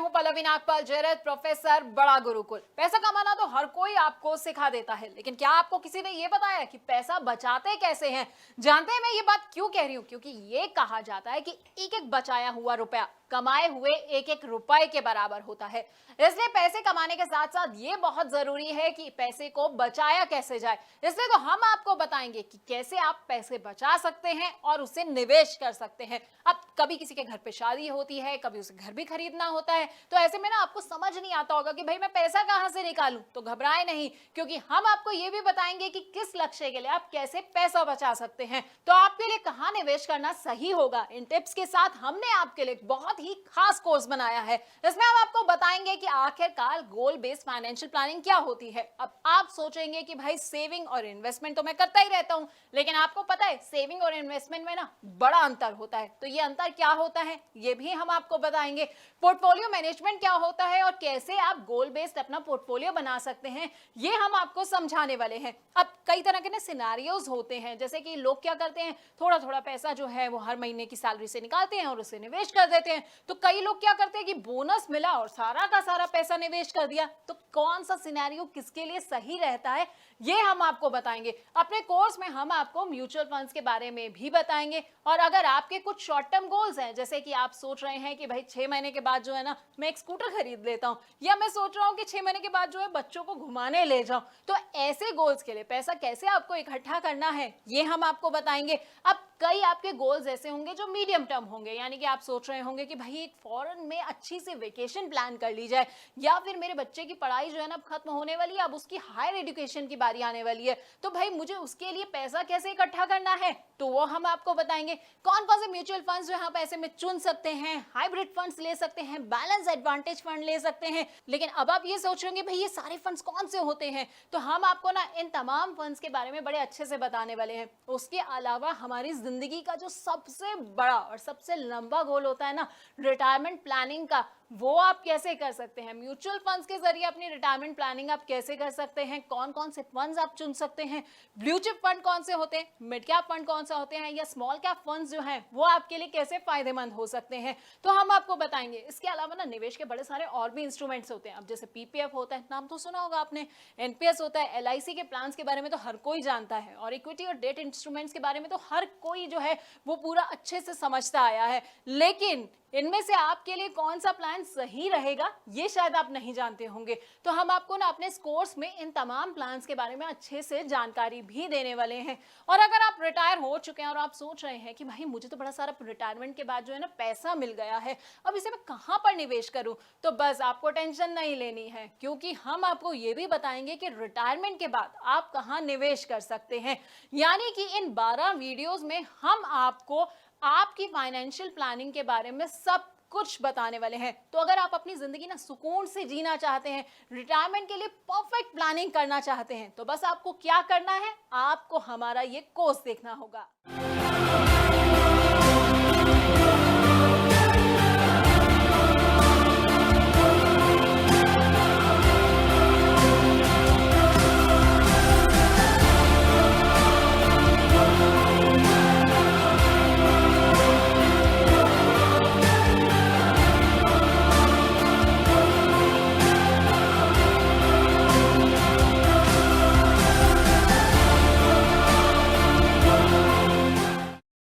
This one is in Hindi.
हूं पल्लवी नागपाल जयरथ, प्रोफेसर बड़ा गुरुकुल। पैसा कमाना तो हर कोई आपको सिखा देता है, लेकिन क्या आपको किसी ने ये बताया कि पैसा बचाते कैसे हैं? जानते हैं मैं ये बात क्यों कह रही हूं? क्योंकि ये कहा जाता है कि एक एक बचाया हुआ रुपया कमाए हुए एक एक रुपए के बराबर होता है। इसलिए पैसे कमाने के साथ साथ ये बहुत जरूरी है कि पैसे को बचाया कैसे जाए। इसलिए तो हम आपको बताएंगे कि कैसे आप पैसे बचा सकते हैं और उसे निवेश कर सकते हैं। अब कभी किसी के घर पे शादी होती है, कभी उसे घर भी खरीदना होता है, तो ऐसे में ना आपको समझ नहीं आता होगा कि भाई मैं पैसा कहां से निकालूं। तो घबराए नहीं, क्योंकि हम आपको ये भी बताएंगे कि किस लक्ष्य के लिए आप कैसे पैसा बचा सकते हैं, तो आपके लिए कहां निवेश करना सही होगा। इन टिप्स के साथ हमने आपके लिए बहुत ही खास कोर्स बनाया है। इसमें हम आपको बताएंगे कि आखिरकार गोल बेस्ड फाइनेंशियल प्लानिंग क्या होती है। अब आप सोचेंगे कि भाई सेविंग और इन्वेस्टमेंट तो मैं करता ही रहता हूं, लेकिन आपको पता है सेविंग और इन्वेस्टमेंट में ना बड़ा अंतर होता है। तो ये अंतर क्या होता है ये भी हम आपको बताएंगे। पोर्टफोलियो मैनेजमेंट क्या होता है और कैसे आप गोल बेस्ड अपना पोर्टफोलियो बना सकते हैं, ये हम आपको समझाने वाले हैं। अब कई तरह के ना सिनेरियोज होते हैं, जैसे कि लोग क्या करते हैं, थोड़ा थोड़ा पैसा जो है वो हर महीने की सैलरी से निकालते हैं और उसे निवेश कर देते हैं। तो कई लोग क्या करते हैं कि बोनस मिला और सारा का सारा पैसा निवेश कर दिया। तो कौन सा सिनेरियो किसके लिए सही रहता है ये हम आपको बताएंगे। अपने कोर्स में हम आपको म्यूचुअल फंड्स के बारे में भी बताएंगे। और अगर आपके कुछ शॉर्ट टर्म गोल्स हैं, जैसे कि आप सोच रहे हैं कि भाई 6 महीने के बाद जो है ना मैं एक स्कूटर खरीद लेता हूं, या मैं सोच रहा हूं कि 6 महीने के बाद जो है बच्चों को घुमाने ले जाऊं, तो ऐसे गोल्स के लिए पैसा कैसे आपको इकट्ठा करना है ये हम आपको बताएंगे। अब कई आपके गोल्स ऐसे होंगे जो मीडियम टर्म होंगे, यानी कि आप सोच रहे होंगे कि भाई एक फॉरेन में अच्छी सी वेकेशन प्लान कर ली जाए, या फिर मेरे बच्चे की पढ़ाई जो है ना खत्म होने वाली है, अब उसकी हायर एजुकेशन की बारी आने वाली है, तो भाई मुझे उसके लिए पैसा कैसे इकट्ठा करना है, तो वो हम आपको बताएंगे। कौन कौन से म्यूचुअल फंड्स जो है आप ऐसे में चुन सकते हैं, हाइब्रिड फंड्स ले सकते हैं, बैलेंस एडवांटेज फंड ले सकते हैं। लेकिन अब आप ये सोच रहे होंगे भाई ये सारे फंड्स कौन से होते हैं, तो हम आपको ना इन तमाम फंड्स के बारे में बड़े अच्छे से बताने वाले हैं। उसके अलावा हमारी जिंदगी का जो सबसे बड़ा और सबसे लंबा गोल होता है ना रिटायरमेंट प्लानिंग का, वो आप कैसे कर सकते हैं। म्यूचुअल फंड्स के जरिए अपनी रिटायरमेंट प्लानिंग आप कैसे कर सकते हैं, कौन कौन से फंड्स आप चुन सकते हैं, ब्लू चिप फंड कौन से होते हैं, मिड कैप फंड कौन सा होते हैं, या स्मॉल कैप फंड्स जो हैं वो आपके लिए कैसे फायदेमंद हो सकते हैं, तो हम आपको बताएंगे। इसके अलावा ना निवेश के बड़े सारे और भी इंस्ट्रूमेंट्स होते हैं। अब जैसे पीपीएफ होता है, नाम तो सुना होगा आपने, एनपीएस होता है, एलआईसी के प्लान्स के बारे में तो हर कोई जानता है, और इक्विटी और डेट इंस्ट्रूमेंट्स के बारे में तो हर कोई जो है वो पूरा अच्छे से समझता आया है। लेकिन इनमें से आपके लिए कौन सा प्लान सही रहेगा ये शायद आप नहीं जानते होंगे। तो हम आपको ना अपने कोर्स में इन तमाम प्लान्स के बारे में अच्छे से जानकारी भी देने वाले हैं। और अगर आप रिटायर हो चुके हैं और आप सोच रहे हैं कि भाई मुझे तो बड़ा सारा रिटायरमेंट के बाद जो है ना पैसा मिल गया है, अब इसे मैं कहां पर निवेश करूं, तो बस आपको टेंशन नहीं लेनी है, क्योंकि हम आपको ये भी बताएंगे कि रिटायरमेंट के बाद आप कहां निवेश कर सकते हैं। यानी कि इन 12 वीडियोस में हम आपको आपकी फाइनेंशियल प्लानिंग के बारे में सब कुछ बताने वाले हैं। तो अगर आप अपनी जिंदगी ना सुकून से जीना चाहते हैं, रिटायरमेंट के लिए परफेक्ट प्लानिंग करना चाहते हैं, तो बस आपको क्या करना है, आपको हमारा ये कोर्स देखना होगा।